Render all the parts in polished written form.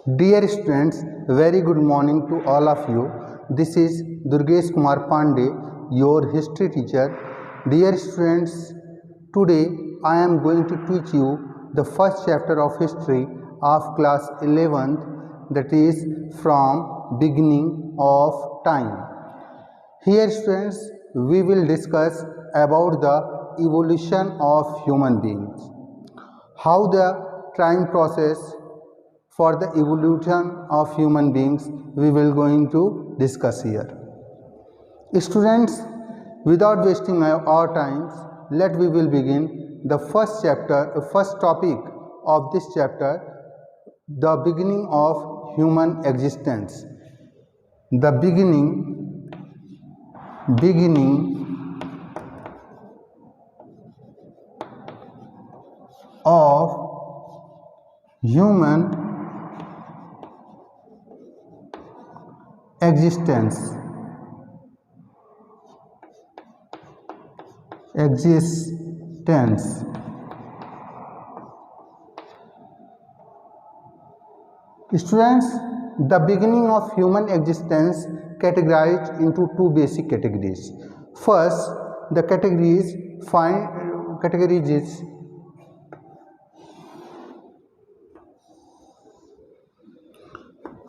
Dear students, very good morning to all of you. This is Durgesh Kumar Pandey, your history teacher. Dear students, today I am going to teach you the first chapter of history of class 11th, that is from beginning of time. Here students, we will discuss about the evolution of human beings, how the time process for the evolution of human beings we will going to discuss here. Students, without wasting our times, let we will begin the first topic of this chapter, the beginning of human existence. The beginning of human existence. Students, the beginning of human existence categorized into two basic categories. First, the categories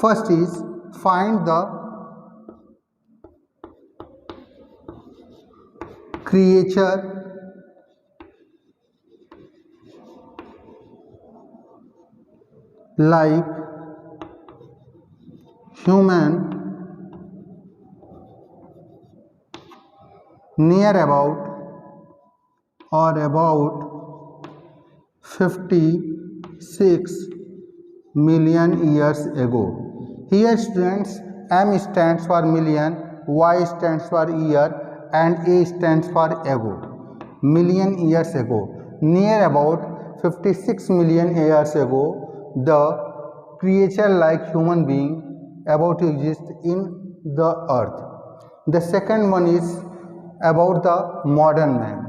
first is find the creature like human near about 56 million years ago. Here students, M stands for million, Y stands for year and A stands for ago. Million years ago, near about 56 million years ago, the creature like human being about to exist in the earth. The second one is about the modern man.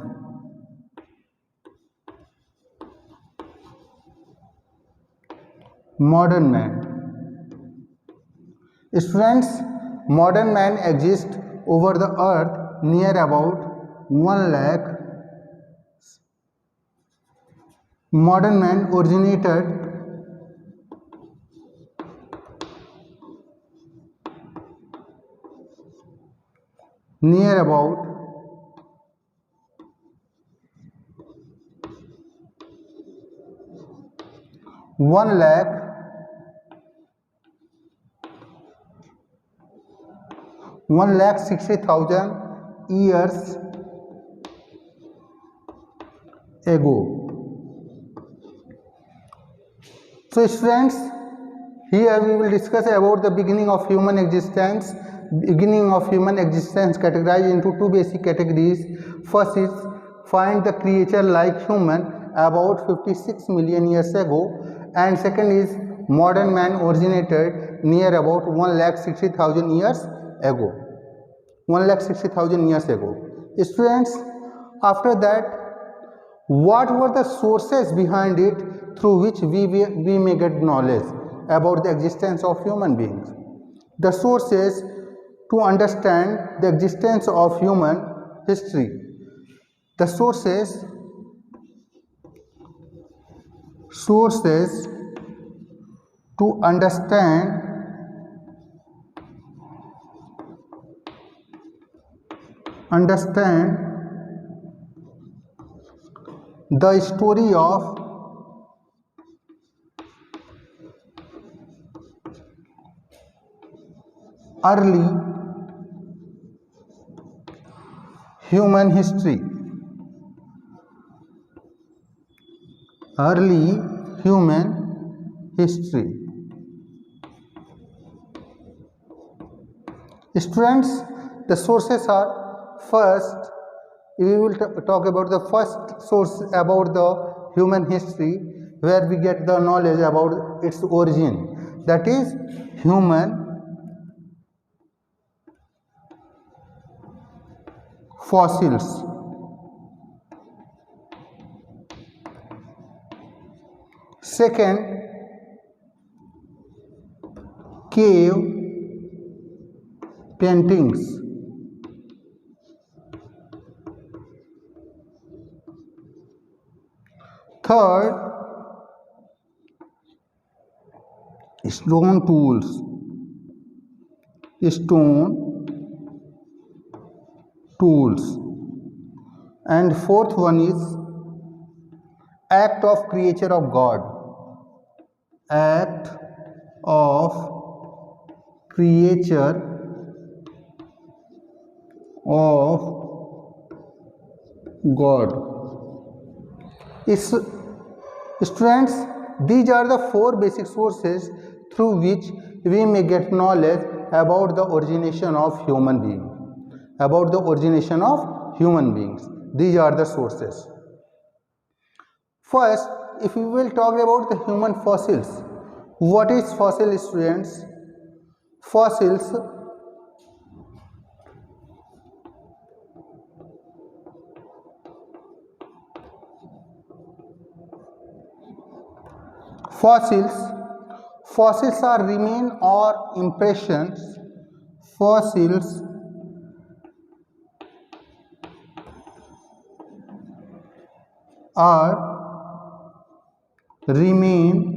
Modern man. Students, modern man exists over the earth near about 1 lakh. Modern man originated near about 1 lakh 1,60,000 years ago. So students, here we will discuss about the beginning of human existence. Beginning of human existence categorized into two basic categories. First is find the creature like human about 56 million years ago, and second is modern man originated near about 1,60,000 years ago. 1,60,000 years ago. Students, after that, what were the sources behind it through which we may get knowledge about the existence of human beings? The sources to understand the existence of human history. The sources to understand the story of early human history. Early human history. Students, the sources are, first we will talk about the first source about the human history, where we get the knowledge about its origin, that is human fossils. Second, cave paintings. Third, stone tools. Stone tools. And fourth one is act of creature of God. Act of creature of God. Students, these are the four basic sources through which we may get knowledge about the origination of human being. About the origination of human beings. These are the sources. First, if we will talk about the human fossils, what is fossil, students? Fossils fossils are remain or impressions. Fossils are remain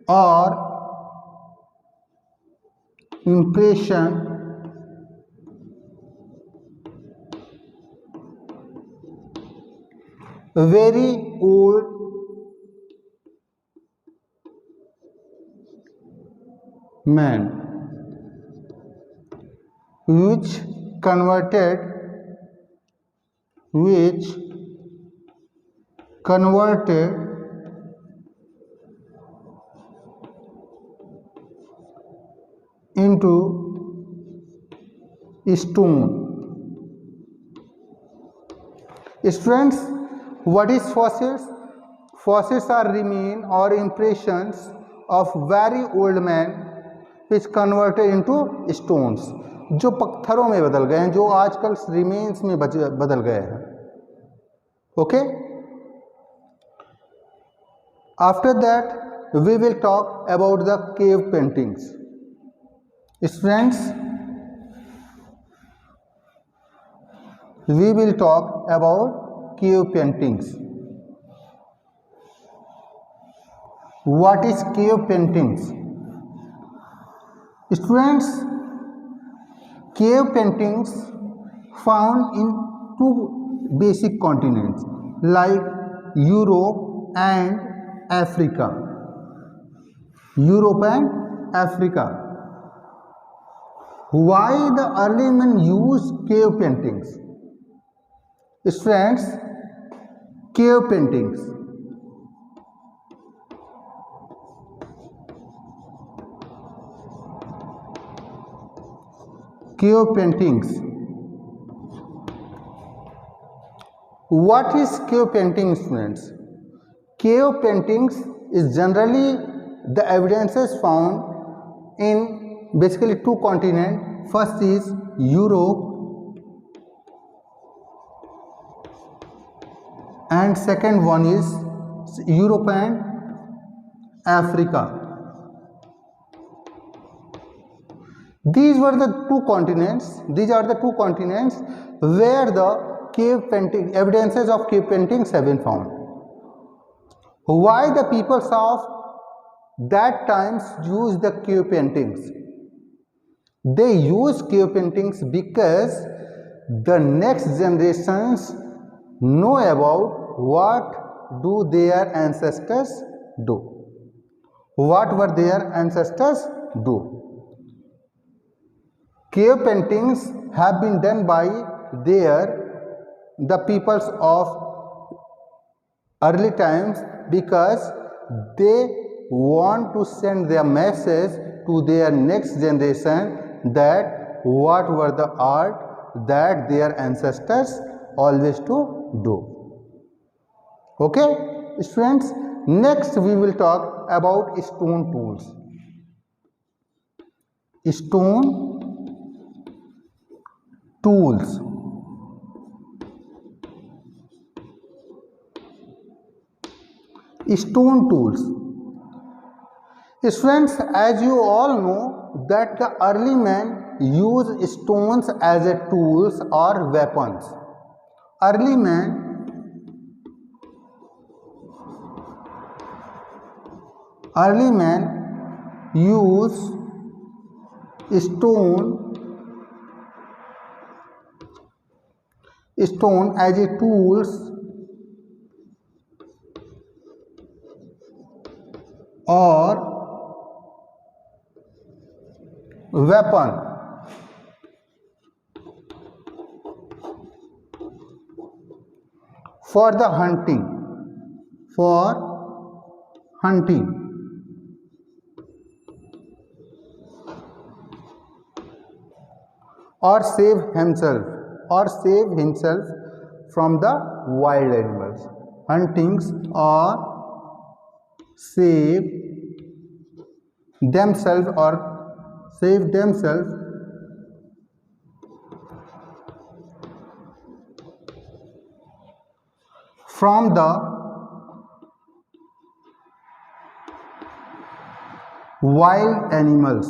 or impression very old man which converted into stone. Students, what is fossils? Fossils are remain or impressions of very old man which converted into stones, जो पत्थरों में बदल गए हैं, जो आजकल remains में बदल गए हैं. Okay, after that we will talk about the cave paintings. Students, we will talk about cave paintings. What is cave paintings? Students, cave paintings found in two basic continents like Europe and Africa. Europe and Africa. Why the early men used cave paintings? Students, cave paintings. Cave paintings. What is cave painting, students? Cave paintings is generally the evidences found in basically two continents. First is Europe and second one is Europe and Africa. These are the two continents where the cave painting evidences of cave paintings have been found. Why the peoples of that times use the cave paintings? They use cave paintings because the next generations know about what do their ancestors do. What were their ancestors do? Cave paintings have been done by the peoples of early times because they want to send their message to their next generation that what were the art that their ancestors always to do. Okay, students, next we will talk about stone tools. Stone tools. Stone tools. Students, as you all know that the early man used stones as a tools or weapons. Early man use stone as a tools or weapon for the hunting or save himself from the wild animals. Huntings or save themselves from the wild animals.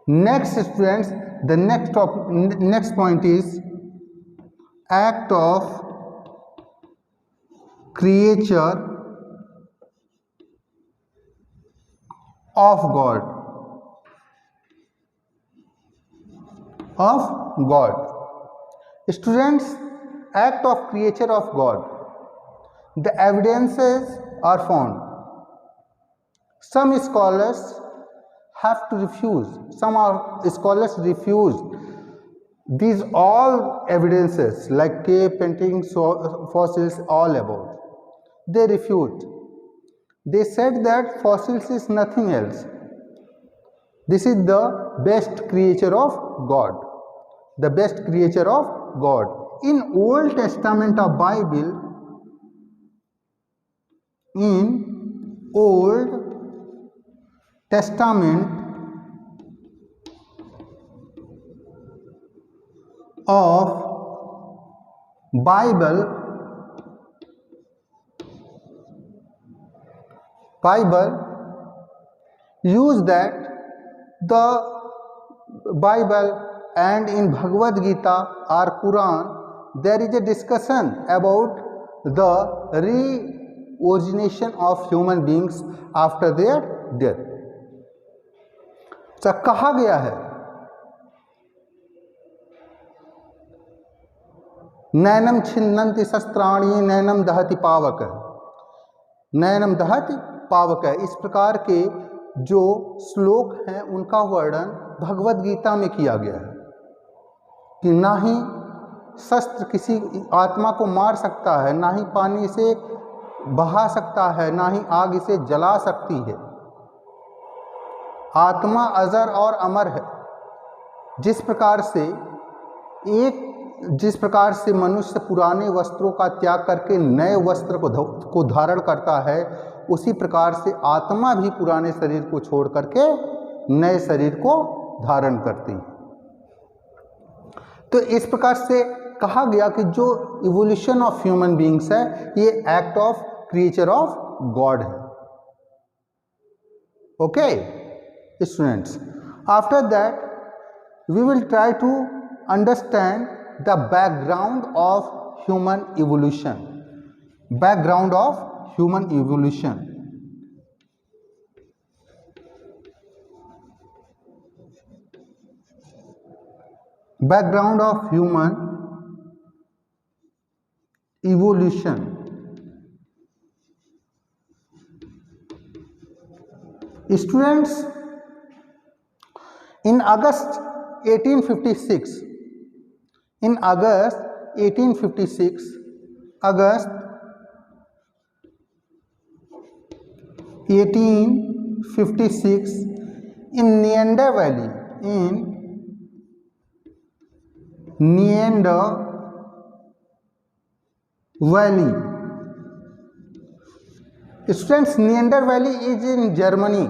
Next, students, the next point is act of creature of God. Students, act of creature of God. The evidences are found. Some scholars refuse these all evidences like cave paintings, fossils, all about. They refute. They said that fossils is nothing else. This is the best creature of God. The best creature of God. In Old Testament of Bible, Bible use that the Bible and in Bhagavad Gita or Quran there is a discussion about the reorigination of human beings after their death. तो कहा गया है नैनम छिन्नन्ति शस्त्राणि नैनम दहति पावक, नैनम दहति पावक। इस प्रकार के जो श्लोक हैं उनका वर्णन भगवत गीता में किया गया है कि ना ही शस्त्र किसी आत्मा को मार सकता है, ना ही पानी से बहा सकता है, ना ही आग इसे जला सकती है। आत्मा अजर और अमर है। जिस प्रकार से मनुष्य पुराने वस्त्रों का त्याग करके नए वस्त्र को धारण करता है, उसी प्रकार से आत्मा भी पुराने शरीर को छोड़ करके नए शरीर को धारण करती है। तो इस प्रकार से कहा गया कि जो इवोल्यूशन ऑफ ह्यूमन बीइंग्स है ये act of creature of God है। Okay students, after that we will try to understand the background of human evolution. Background of human evolution. Background of human evolution. Students, in August 1856, in Neander Valley. Students, Neander Valley is in Germany.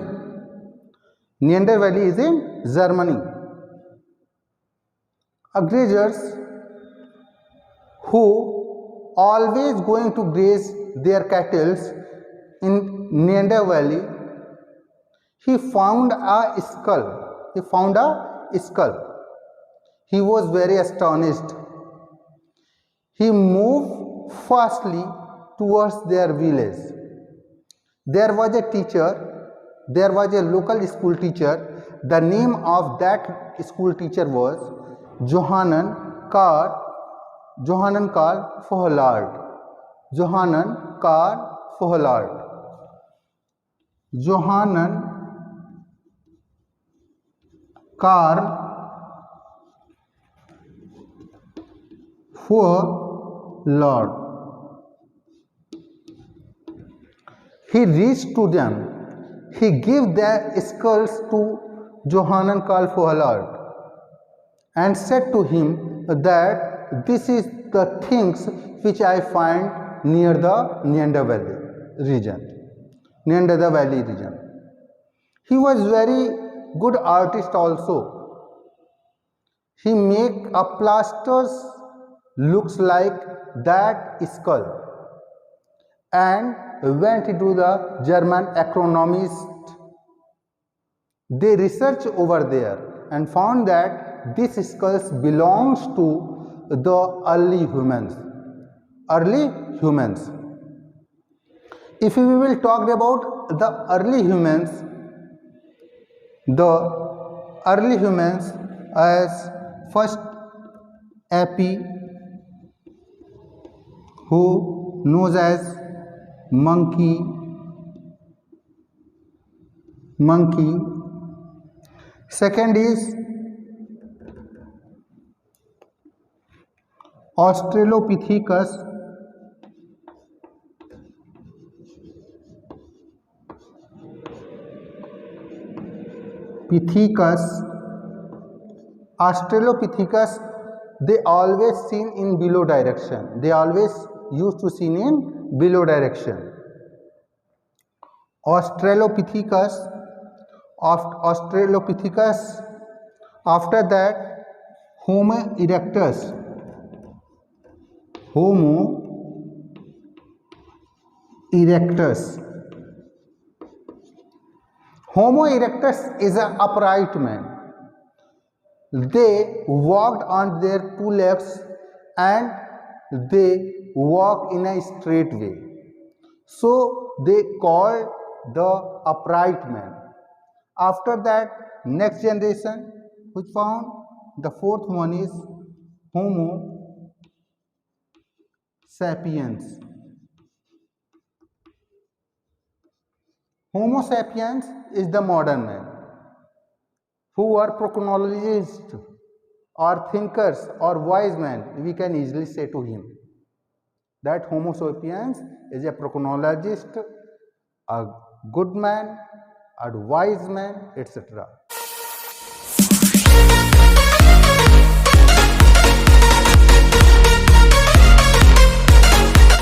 Agrarians who always going to graze their cattle in Neander Valley, he found a skull. He found a skull. He was very astonished. He moved fastly towards their village. There was a teacher, there was a local school teacher. The name of that school teacher was Johannes Carl Frohlard. Johannes Carl Frohlard. Johannes Carl Frohlard. He reached to them. He gave their skulls to Johannes Carl Frohlard and said to him that this is the things which I find near the Neander Valley region. Neander Valley region. He was very good artist also. He make a plasters looks like that skull and went to the German agronomist. They researched over there and found that this skulls belongs to the early humans. Early humans. If we will talk about the early humans as first Api, who knows as monkey. Second is Australopithecus. Australopithecus, they always seen in below direction. They always used to seen in below direction. Australopithecus. After that, Homo erectus. Homo erectus is an upright man. They walked on their two legs and they walk in a straight way. So they called the upright man. After that, next generation which found the fourth one is Homo sapiens. Homo sapiens is the modern man who are procnologists or thinkers or wise men. We can easily say to him that Homo sapiens is a procnologist, a good man, a wise man, etc.